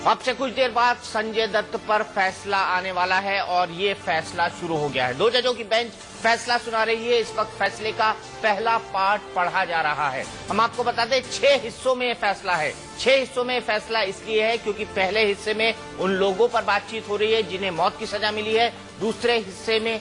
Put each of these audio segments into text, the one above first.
अब से कुछ देर बाद संजय दत्त पर फैसला आने वाला है और ये फैसला शुरू हो गया है। 2 जजों की बेंच फैसला सुना रही है। इस वक्त फैसले का पहला पार्ट पढ़ा जा रहा है। हम आपको बता दें 6 हिस्सों में ये फैसला है। 6 हिस्सों में फैसला इसलिए है क्योंकि पहले हिस्से में उन लोगों पर बातचीत हो रही है जिन्हें मौत की सजा मिली है। दूसरे हिस्से में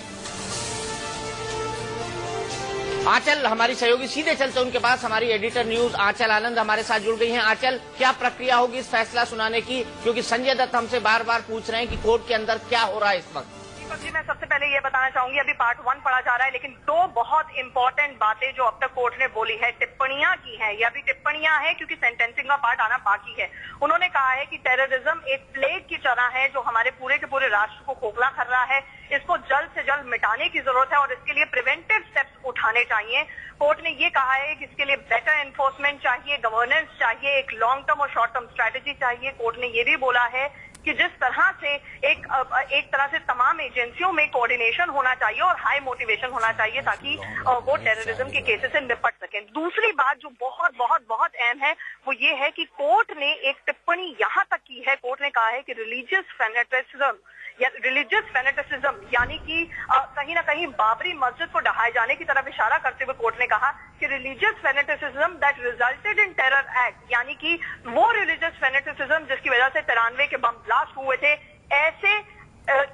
आंचल हमारी सहयोगी सीधे चलते उनके पास। हमारी एडिटर न्यूज आंचल आनंद हमारे साथ जुड़ गई हैं। आंचल, क्या प्रक्रिया होगी इस फैसला सुनाने की, क्योंकि संजय दत्त हमसे बार बार पूछ रहे हैं कि कोर्ट के अंदर क्या हो रहा है इस वक्त। जी, मैं सबसे पहले ये बताना चाहूंगी, अभी पार्ट 1 पढ़ा जा रहा है, लेकिन 2 बहुत इंपॉर्टेंट बातें जो अब तक कोर्ट ने बोली है, टिप्पणियां की हैं। ये अभी टिप्पणियां हैं क्योंकि सेंटेंसिंग का पार्ट आना बाकी है। उन्होंने कहा है कि टेररिज्म एक प्लेग की तरह है जो हमारे पूरे के पूरे राष्ट्र को खोखला कर रहा है। इसको जल्द से जल्द मिटाने की जरूरत है और इसके लिए प्रिवेंटिव स्टेप्स उठाने चाहिए। कोर्ट ने ये कहा है कि इसके लिए बेटर एनफोर्समेंट चाहिए, गवर्नेंस चाहिए, एक लॉन्ग टर्म और शॉर्ट टर्म स्ट्रैटेजी चाहिए। कोर्ट ने ये भी बोला है कि जिस तरह से एक तरह से तमाम एजेंसियों में कोऑर्डिनेशन होना चाहिए और हाई मोटिवेशन होना चाहिए ताकि वो टेररिज्म के केसेस से निपट सकें। दूसरी बात जो बहुत बहुत बहुत अहम है वो ये है कि कोर्ट ने एक टिप्पणी यहां तक की है। कोर्ट ने कहा है कि रिलीजियस फेनेटिसिज्म यानी कि कहीं ना कहीं बाबरी मस्जिद को ढहाए जाने की तरफ इशारा करते हुए कोर्ट ने कहा कि religious fanaticism that resulted in terror act, यानी कि वो रिलीजियस फेनेटिसिज्म जिसकी वजह से 93 के बम ब्लास्ट हुए थे, ऐसे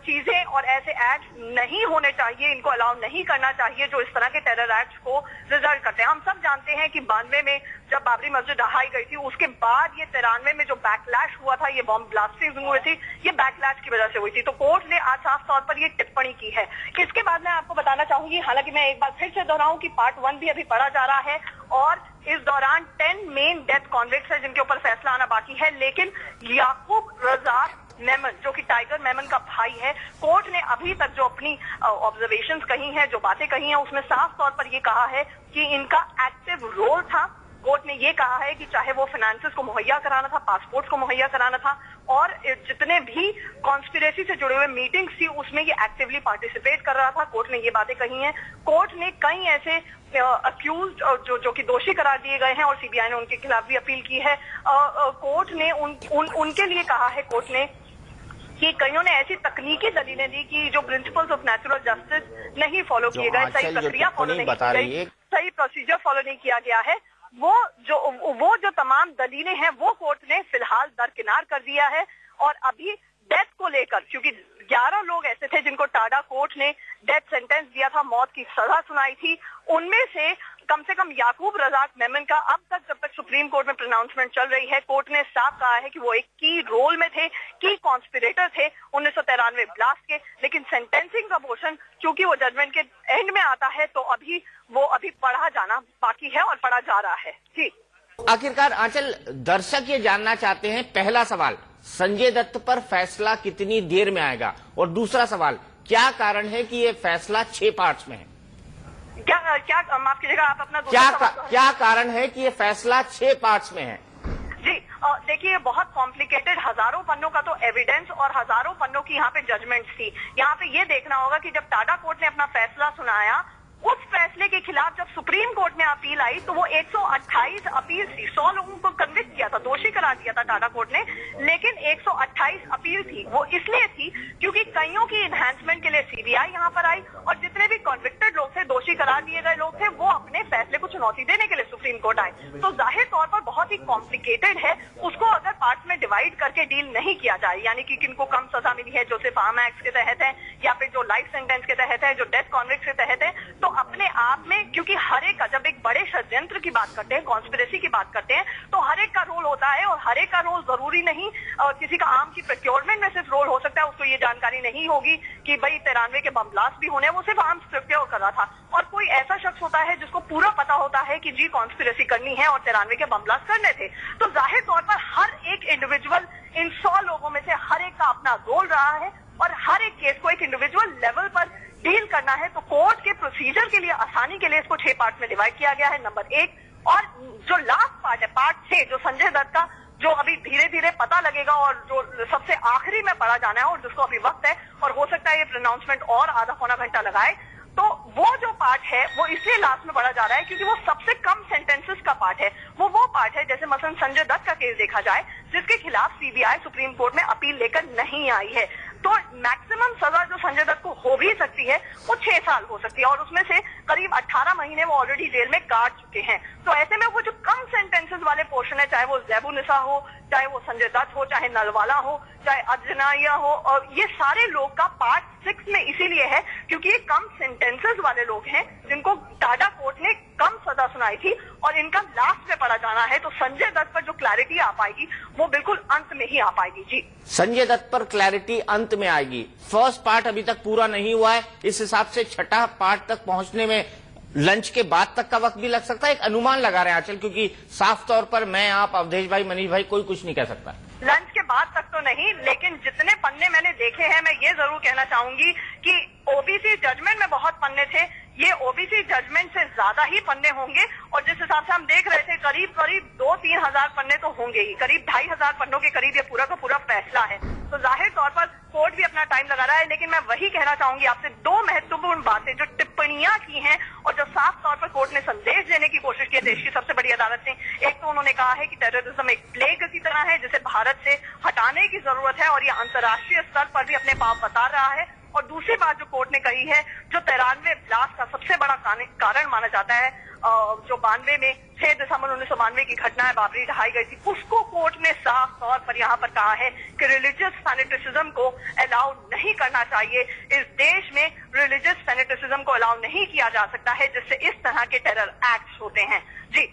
चीजें और ऐसे एक्ट नहीं होने चाहिए, इनको अलाउ नहीं करना चाहिए जो इस तरह के टेरर एक्ट्स को रिजल्ट करते हैं। हम सब जानते हैं कि 92 में जब बाबरी मस्जिद ढहाई गई थी, उसके बाद ये 93 में जो बैकलैश हुआ था, ये बॉम्ब ब्लास्टिंग हुई थी, ये बैकलैश की वजह से हुई थी। तो कोर्ट ने आज साफ तौर पर ये टिप्पणी की है। इसके बाद मैं आपको बताना चाहूंगी, हालांकि मैं एक बार फिर से दोहराऊं कि पार्ट 1 भी अभी पढ़ा जा रहा है और इस दौरान 10 मेन डेथ कॉन्विक्ट्स है जिनके ऊपर फैसला आना बाकी है। लेकिन याकूब रजाक मेमन जो कि टाइगर मेमन का भाई है, कोर्ट ने अभी तक जो अपनी ऑब्जर्वेशंस कही हैं, जो बातें कही हैं, उसमें साफ तौर पर ये कहा है कि इनका एक्टिव रोल था। कोर्ट ने ये कहा है कि चाहे वो फाइनेंसेस को मुहैया कराना था, पासपोर्ट को मुहैया कराना था और जितने भी कॉन्स्पिरेसी से जुड़े हुए मीटिंग्स थी उसमें ये एक्टिवली पार्टिसिपेट कर रहा था। कोर्ट ने ये बातें कही हैं। कोर्ट ने कई ऐसे अक्यूज जो कि दोषी करार दिए गए हैं और सीबीआई ने उनके खिलाफ भी अपील की है। कोर्ट ने उनके लिए कहा है कोर्ट ने कि कईयों ने ऐसी तकनीकी दलीलें दी कि जो प्रिंसिपल्स ऑफ नेचुरल जस्टिस नहीं फॉलो किए गए, सही प्रक्रिया फॉलो नहीं की गई, सही प्रोसीजर फॉलो नहीं किया गया है, वो जो तमाम दलीलें हैं वो कोर्ट ने फिलहाल दरकिनार कर दिया है। और अभी डेथ को लेकर, क्योंकि 11 लोग ऐसे थे जिनको टाडा कोर्ट ने डेथ सेंटेंस दिया था, मौत की सजा सुनाई थी, उनमें से कम याकूब रजाक मेमन का अब तक जब तक सुप्रीम कोर्ट में प्रोनाउंसमेंट चल रही है, कोर्ट ने साफ कहा है कि वो एक की रोल में थे, की कॉन्स्पिरेटर थे 1993 ब्लास्ट के। लेकिन सेंटेंसिंग का पोर्शन चूंकि वो जजमेंट के एंड में आता है तो अभी पढ़ा जाना बाकी है और पढ़ा जा रहा है। जी, आखिरकार आंचल, दर्शक ये जानना चाहते हैं, पहला सवाल, संजय दत्त पर फैसला कितनी देर में आएगा, और दूसरा सवाल, क्या कारण है कि ये फैसला 6 पार्ट्स में है? क्या माफ कीजिएगा, आप अपना क्या कारण है कि ये फैसला 6 पार्ट्स में है? जी, देखिए, बहुत कॉम्प्लिकेटेड, हजारों पन्नों का तो एविडेंस और हजारों पन्नों की यहाँ पे जजमेंट्स थी। यहाँ पे ये देखना होगा कि जब टाडा कोर्ट ने अपना फैसला सुनाया, उस फैसले के खिलाफ जब सुप्रीम कोर्ट में अपील आई तो वो 128 अपील थी। 100 लोगों को कन्विक्ट किया था, दोषी करार दिया था टाडा कोर्ट ने, लेकिन 128 अपील थी। वो इसलिए थी क्योंकि कईयों की इन्हांसमेंट के लिए सीबीआई यहाँ पर आई और जितने भी कन्विक्टेड लोग थे, दोषी करार दिए गए लोग थे, वो अपने फैसले को चुनौती देने के लिए सुप्रीम कोर्ट आए। तो जाहिर तौर पर बहुत ही कॉम्प्लिकेटेड है। उसको अगर पार्ट में डिवाइड करके डील नहीं किया जाए, यानी कि किनको कम सजा मिली है जो सिर्फ आर्म एक्ट के तहत है या फिर जो लाइफ सेंटेंस के तहत है, जो डेथ कॉन्विक्ट के तहत है, तो अपने आप में, क्योंकि हर एक का, जब एक बड़े षड्यंत्र की बात करते हैं, कॉन्स्पिरेसी की बात करते हैं, तो हर एक का रोल होता है और हर एक का रोल जरूरी नहीं किसी का आर्म की प्रोक्योरमेंट में सिर्फ रोल हो सकता है। उसको ये जानकारी नहीं होगी कि भाई 93 के बम ब्लास्ट भी होने, वो सिर्फ आर्म्स प्रोक्योर कर रहा था। और कोई ऐसा शख्स होता है जिसको पूरा पता होता है कि जी कॉन्स्पिरेसी करनी है और 93 के बम ब्लास्ट करने थे। तो जाहिर तौर पर हर एक इंडिविजुअल, इन 100 लोगों में से हर एक का अपना रोल रहा है और हर एक केस को एक इंडिविजुअल लेवल पर डील करना है। तो कोर्ट के प्रोसीजर के लिए, आसानी के लिए इसको 6 पार्ट में डिवाइड किया गया है, नंबर 1। और जो लास्ट पार्ट है, पार्ट 6, जो संजय दत्त का, जो अभी धीरे धीरे पता लगेगा और जो सबसे आखिरी में पढ़ा जाना है और जिसको अभी वक्त है और हो सकता है ये प्रोनाउंसमेंट और आधा पौना घंटा लगाए, तो वो जो पार्ट है वो इसलिए लास्ट में बढ़ा जा रहा है क्योंकि वो सबसे कम सेंटेंसेस का पार्ट है। वो पार्ट है, जैसे मसलन संजय दत्त का केस देखा जाए जिसके खिलाफ सीबीआई सुप्रीम कोर्ट में अपील लेकर नहीं आई है, तो मैक्सिमम सजा जो संजय दत्त को हो भी सकती है वो 6 साल हो सकती है और उसमें से करीब 18 महीने वो ऑलरेडी जेल में काट चुके हैं। तो ऐसे में वो जो कम सेंटेंसेस वाले पोर्शन है, चाहे वो ज़ैबुन्निसा हो, चाहे वो संजय दत्त हो, चाहे नलवाला हो, चाहे अजनाइया हो, और ये सारे लोग का पार्ट 6 में इसीलिए है क्योंकि ये कम सेंटेंसेस वाले लोग हैं जिनको टाडा कोर्ट ने कम सजा सुनाई थी और इनका लास्ट में पड़ा जाना है। तो संजय दत्त पर जो क्लैरिटी आ पाएगी वो बिल्कुल अंत में ही आ पाएगी। जी, संजय दत्त पर क्लैरिटी अंत में आएगी। फर्स्ट पार्ट अभी तक पूरा नहीं हुआ है, इस हिसाब से छठा पार्ट तक पहुंचने में लंच के बाद तक का वक्त भी लग सकता है। एक अनुमान लगा रहे हैं आंचल, क्योंकि साफ तौर पर मैं, आप, अवधेश भाई, मनीष भाई, कोई कुछ नहीं कह सकता। लंच के बाद तक तो नहीं, लेकिन जितने पन्ने मैंने देखे हैं मैं ये जरूर कहना चाहूंगी कि ओबीसी जजमेंट में बहुत पन्ने थे, ये ओबीसी जजमेंट से ज्यादा ही पन्ने होंगे और जिस हिसाब से हम देख रहे थे करीब 2-3 हजार पन्ने तो होंगे ही, करीब 2,500 पन्नों के करीब ये पूरा का पूरा फैसला है। तो जाहिर तौर पर कोर्ट भी अपना टाइम लगा रहा है, लेकिन मैं वही कहना चाहूंगी आपसे 2 महत्वपूर्ण बातें जो टिप्पणियां की हैं और जो साफ तौर पर कोर्ट ने संदेश देने की कोशिश की है देश की सबसे बड़ी अदालत ने। एक तो उन्होंने कहा है कि टेररिज्म एक प्लेग की तरह है जिसे भारत से हटाने की जरूरत है और ये अंतर्राष्ट्रीय स्तर पर भी अपने पांव बता रहा है। और दूसरी बात जो कोर्ट ने कही है, जो 93 ब्लास्ट का सबसे बड़ा कारण माना जाता है, जो 92 में 6 दिसंबर 1992 की घटना है, बाबरी ढहाई गई थी, उसको कोर्ट ने साफ तौर पर यहाँ पर कहा है कि रिलीजियस फैनेटिसिज्म को अलाउ नहीं करना चाहिए। इस देश में रिलीजियस फैनेटिसिज्म को अलाउ नहीं किया जा सकता है जिससे इस तरह के टेरर एक्ट्स होते हैं। जी।